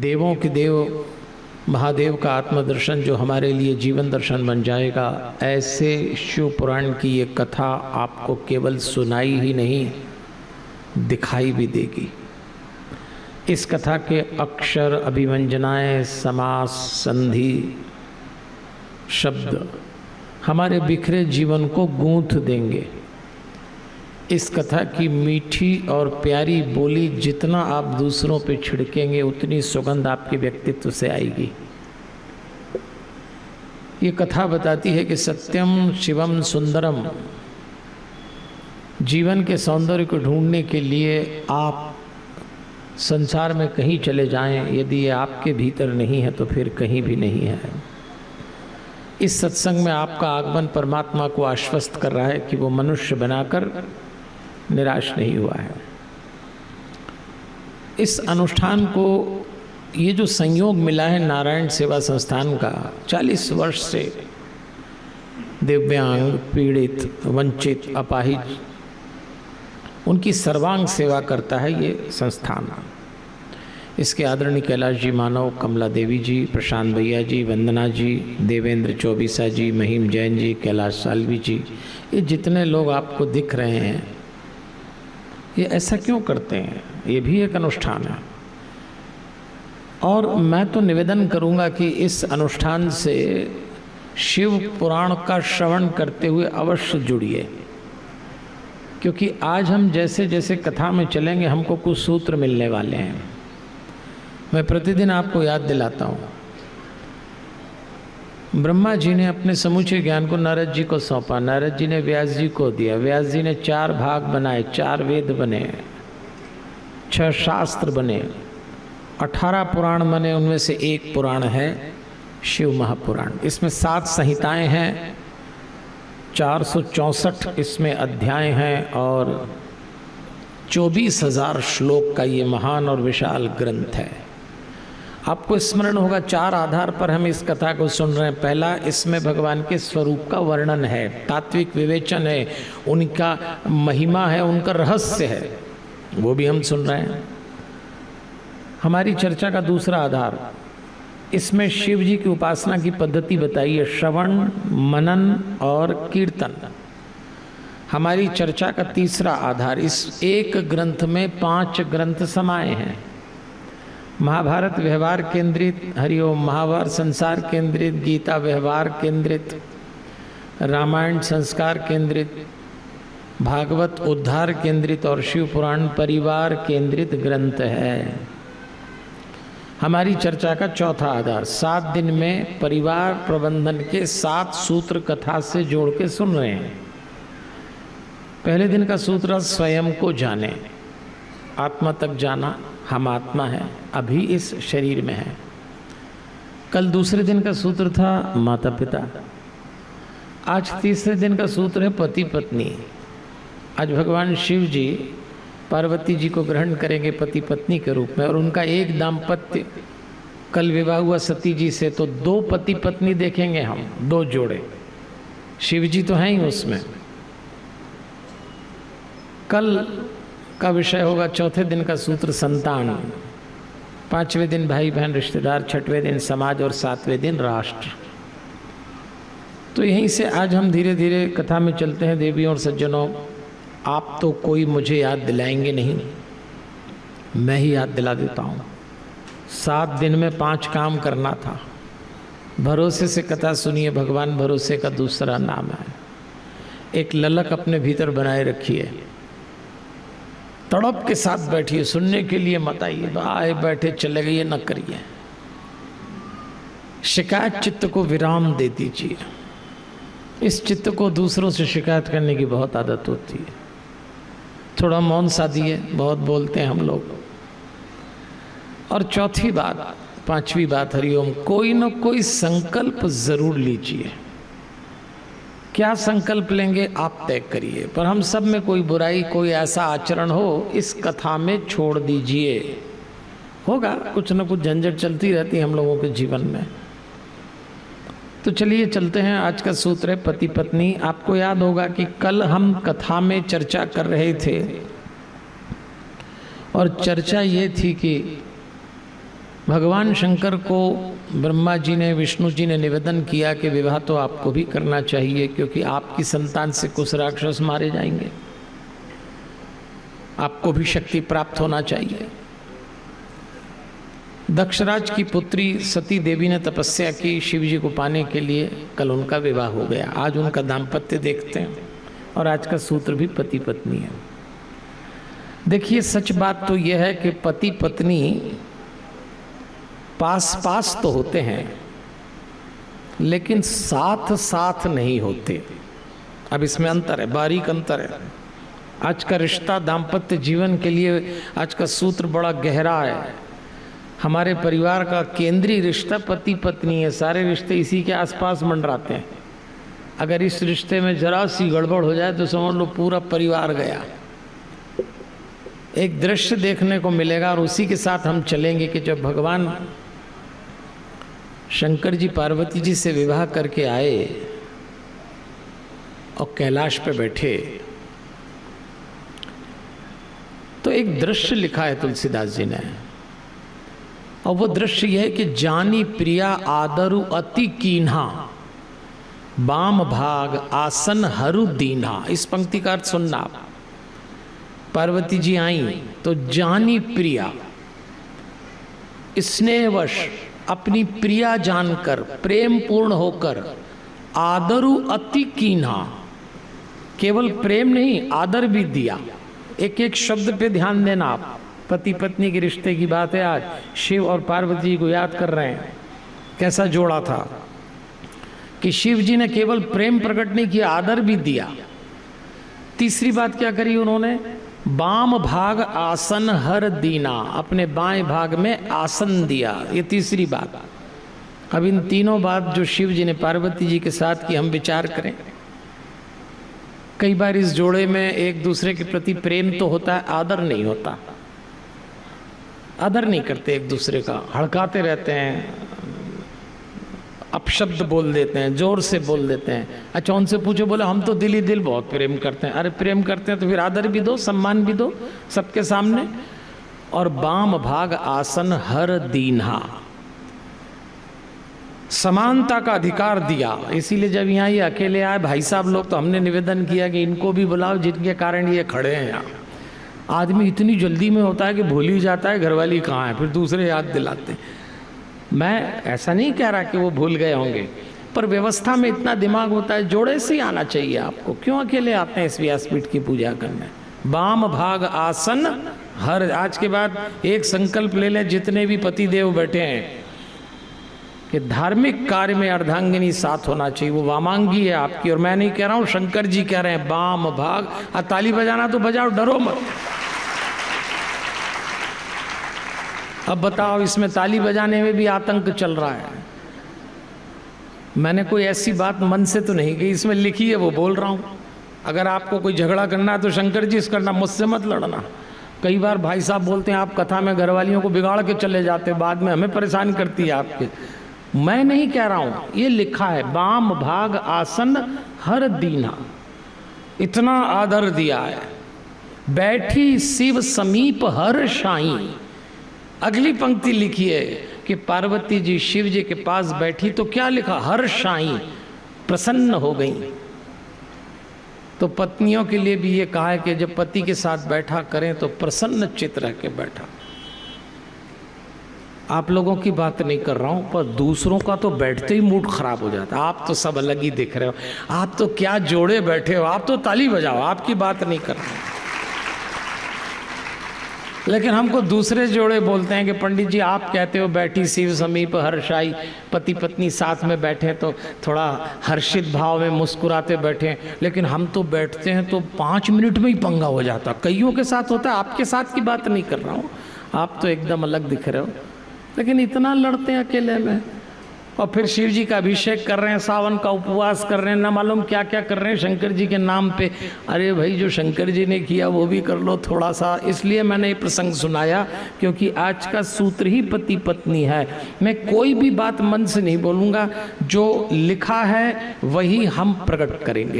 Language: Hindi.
देवों के देव महादेव का आत्मदर्शन जो हमारे लिए जीवन दर्शन बन जाएगा, ऐसे शिव पुराण की ये कथा आपको केवल सुनाई ही नहीं, दिखाई भी देगी। इस कथा के अक्षर, अभिव्यंजनाएं, समास, संधि, शब्द हमारे बिखरे जीवन को गूंथ देंगे। इस कथा की मीठी और प्यारी बोली जितना आप दूसरों पे छिड़केंगे, उतनी सुगंध आपके व्यक्तित्व से आएगी। ये कथा बताती है कि सत्यम शिवम सुंदरम, जीवन के सौंदर्य को ढूंढने के लिए आप संसार में कहीं चले जाएं, यदि ये आपके भीतर नहीं है तो फिर कहीं भी नहीं है। इस सत्संग में आपका आगमन परमात्मा को आश्वस्त कर रहा है कि वो मनुष्य बनाकर निराश नहीं हुआ है। इस अनुष्ठान को ये जो संयोग मिला है नारायण सेवा संस्थान का, 40 वर्ष से दिव्यांग, पीड़ित, वंचित, अपाहिज उनकी सर्वांग सेवा करता है ये संस्थान। इसके आदरणीय कैलाश जी मानव, कमला देवी जी, प्रशांत भैया जी, वंदना जी, देवेंद्र चौबीसा जी, महिम जैन जी, कैलाश सालवी जी, ये जितने लोग आपको दिख रहे हैं, ये ऐसा क्यों करते हैं? ये भी एक अनुष्ठान है। और मैं तो निवेदन करूंगा कि इस अनुष्ठान से शिव पुराण का श्रवण करते हुए अवश्य जुड़िए, क्योंकि आज हम जैसे जैसे कथा में चलेंगे हमको कुछ सूत्र मिलने वाले हैं। मैं प्रतिदिन आपको याद दिलाता हूँ, ब्रह्मा जी ने अपने समूचे ज्ञान को नारद जी को सौंपा, नारद जी ने व्यास जी को दिया, व्यास जी ने 4 भाग बनाए, 4 वेद बने, 6 शास्त्र बने, 18 पुराण बने, उनमें से एक पुराण है शिव महापुराण। इसमें 7 संहिताएं हैं, 464 इसमें अध्याय हैं और 24,000 श्लोक का ये महान और विशाल ग्रंथ है। आपको स्मरण होगा 4 आधार पर हम इस कथा को सुन रहे हैं। पहला, इसमें भगवान के स्वरूप का वर्णन है, तात्विक विवेचन है, उनका महिमा है, उनका रहस्य है, वो भी हम सुन रहे हैं। हमारी चर्चा का दूसरा आधार, इसमें शिव जी की उपासना की पद्धति बताई है, श्रवण, मनन और कीर्तन। हमारी चर्चा का तीसरा आधार, इस एक ग्रंथ में 5 ग्रंथ समाये हैं। महाभारत व्यवहार केंद्रित, हरिओम महाभारत संसार केंद्रित, गीता व्यवहार केंद्रित, रामायण संस्कार केंद्रित, भागवत उद्धार केंद्रित और शिव पुराण परिवार केंद्रित ग्रंथ है। हमारी चर्चा का चौथा आधार, 7 दिन में परिवार प्रबंधन के 7 सूत्र कथा से जोड़ के सुन रहे हैं। पहले दिन का सूत्र स्वयं को जाने, आत्मा तक जाना, हम आत्मा है, अभी इस शरीर में है। कल दूसरे दिन का सूत्र था माता पिता। आज तीसरे दिन का सूत्र है पति पत्नी। आज भगवान शिव जी पार्वती जी को ग्रहण करेंगे पति पत्नी के रूप में, और उनका एक दाम्पत्य, कल विवाह हुआ सती जी से, तो 2 पति पत्नी देखेंगे हम, 2 जोड़े। शिव जी तो हैं ही उसमें। कल का विषय होगा चौथे दिन का सूत्र संतान, 5वें दिन भाई बहन रिश्तेदार, 6वें दिन समाज और 7वें दिन राष्ट्र। तो यहीं से आज हम धीरे धीरे कथा में चलते हैं। देवियों और सज्जनों, आप तो कोई मुझे याद दिलाएंगे नहीं, मैं ही याद दिला देता हूँ। 7 दिन में 5 काम करना था। भरोसे से कथा सुनिए, भगवान भरोसे का दूसरा नाम है। एक ललक अपने भीतर बनाए रखिए, तड़प के साथ बैठिए, सुनने के लिए मत आइए, आए बैठे चले गए न करिए। शिकायत चित्त को विराम दे दीजिए। इस चित्त को दूसरों से शिकायत करने की बहुत आदत होती है। थोड़ा मौन साधिए, बहुत बोलते हैं हम लोग। और चौथी बात, 5वीं बात, हरिओम, कोई न कोई संकल्प जरूर लीजिए। क्या संकल्प लेंगे आप तय करिए, पर हम सब में कोई बुराई, कोई ऐसा आचरण हो, इस कथा में छोड़ दीजिए। होगा कुछ न कुछ झंझट चलती रहती है हम लोगों के जीवन में। तो चलिए चलते हैं। आज का सूत्र है पति पत्नी। आपको याद होगा कि कल हम कथा में चर्चा कर रहे थे और चर्चा ये थी कि भगवान शंकर को ब्रह्मा जी ने, विष्णु जी ने निवेदन किया कि विवाह तो आपको भी करना चाहिए, क्योंकि आपकी संतान से कुछ राक्षस मारे जाएंगे, आपको भी शक्ति प्राप्त होना चाहिए। दक्षराज की पुत्री सती देवी ने तपस्या की शिव जी को पाने के लिए। कल उनका विवाह हो गया। आज उनका दाम्पत्य देखते हैं, और आज का सूत्र भी पति पत्नी है। देखिए, सच बात तो यह है कि पति पत्नी पास पास तो होते हैं, लेकिन साथ साथ नहीं होते। अब इसमें अंतर है, बारीक अंतर है। आज का रिश्ता दाम्पत्य जीवन के लिए आज का सूत्र बड़ा गहरा है। हमारे परिवार का केंद्रीय रिश्ता पति पत्नी है। सारे रिश्ते इसी के आसपास मंडराते हैं। अगर इस रिश्ते में जरा सी गड़बड़ हो जाए तो समझ लो पूरा परिवार गया। एक दृश्य देखने को मिलेगा, और उसी के साथ हम चलेंगे कि जब भगवान शंकर जी पार्वती जी से विवाह करके आए और कैलाश पे बैठे, तो एक दृश्य लिखा है तुलसीदास जी ने, और वो दृश्य यह है कि जानी प्रिया आदरु अति कीन्हा, बाम भाग आसन हरु दीन्हा। इस पंक्ति का अर्थ सुनना आप। पार्वती जी आई तो जानी प्रिया, स्नेहवश अपनी प्रिया जानकर, प्रेम पूर्ण होकर, आदरु अति कीन्हा, केवल प्रेम नहीं आदर भी दिया। एक एक शब्द पे ध्यान देना आप। पति पत्नी के रिश्ते की बात है। आज शिव और पार्वती जी को याद कर रहे हैं, कैसा जोड़ा था कि शिव जी ने केवल प्रेम प्रकट नहीं किया, आदर भी दिया। तीसरी बात क्या करी उन्होंने? बाम भाग आसन हर दीना, अपने बाएं भाग में आसन दिया। ये तीसरी बात। अब इन तीनों बात जो शिव जी ने पार्वती जी के साथ की, हम विचार करें। कई बार इस जोड़े में एक दूसरे के प्रति प्रेम तो होता है, आदर नहीं होता। आदर नहीं करते एक दूसरे का, हड़काते रहते हैं, अपशब्द बोल देते हैं, जोर से बोल देते हैं। अच्छा, उनसे पूछो, बोले हम तो दिल ही दिल बहुत प्रेम करते हैं। अरे प्रेम करते हैं तो फिर आदर भी दो, सम्मान भी दो सबके सामने। और बाम भाग आसन हर दीन्हा, समानता का अधिकार दिया। इसीलिए जब यहाँ ये अकेले आए भाई साहब लोग, तो हमने निवेदन किया कि इनको भी बुलाओ, जिनके कारण ये खड़े हैं यहाँ। आदमी इतनी जल्दी में होता है कि भूल ही जाता है घरवाली कहाँ है, फिर दूसरे याद दिलाते। मैं ऐसा नहीं कह रहा कि वो भूल गए होंगे, पर व्यवस्था में इतना दिमाग होता है, जोड़े से ही आना चाहिए आपको। क्यों अकेले आते हैं इस व्यासपीठ की पूजा करने? बाम भाग आसन हर। आज के बाद एक संकल्प ले लें, जितने भी पति देव बैठे हैं, कि धार्मिक कार्य में अर्धांगिनी साथ होना चाहिए। वो वामांगी है आपकी। और मैं नहीं कह रहा हूँ, शंकर जी कह रहे हैं बाम भाग। और ताली बजाना तो बजाओ, डरो मत। अब बताओ, इसमें ताली बजाने में भी आतंक चल रहा है। मैंने कोई ऐसी बात मन से तो नहीं कही, इसमें लिखी है वो बोल रहा हूँ। अगर आपको कोई झगड़ा करना है तो शंकर जी से करना, मुझसे मत लड़ना। कई बार भाई साहब बोलते हैं आप कथा में घरवालियों को बिगाड़ के चले जाते, बाद में हमें परेशान करती है आपके। मैं नहीं कह रहा हूं, ये लिखा है बाम भाग आसन हर दीना। इतना आदर दिया है। बैठी शिव समीप हर शाई। अगली पंक्ति लिखी है कि पार्वती जी शिव जी के पास बैठी तो क्या लिखा? हर शाई, प्रसन्न हो गई। तो पत्नियों के लिए भी ये कहा है कि जब पति के साथ बैठा करें तो प्रसन्न चित्त रह के बैठा। आप लोगों की बात नहीं कर रहा हूं, पर दूसरों का तो बैठते ही मूड खराब हो जाता है। आप तो सब अलग ही दिख रहे हो, आप तो क्या जोड़े बैठे हो, आप तो ताली बजाओ, आपकी बात नहीं कर रहे। लेकिन हमको दूसरे जोड़े बोलते हैं कि पंडित जी आप कहते हो बैठी शिव समीप हर्षाई, पति पत्नी साथ में बैठे तो थोड़ा हर्षित भाव में मुस्कुराते बैठे, लेकिन हम तो बैठते हैं तो 5 मिनट में ही पंगा हो जाता। कईयों के साथ होता है, आपके साथ की बात नहीं कर रहा हूँ, आप तो एकदम अलग दिख रहे हो। लेकिन इतना लड़ते हैं अकेले में, और फिर शिव जी का अभिषेक कर रहे हैं, सावन का उपवास कर रहे हैं, ना मालूम क्या क्या कर रहे हैं शंकर जी के नाम पे। अरे भाई, जो शंकर जी ने किया वो भी कर लो थोड़ा सा। इसलिए मैंने ये प्रसंग सुनाया क्योंकि आज का सूत्र ही पति पत्नी है। मैं कोई भी बात मन से नहीं बोलूँगा, जो लिखा है वही हम प्रकट करेंगे।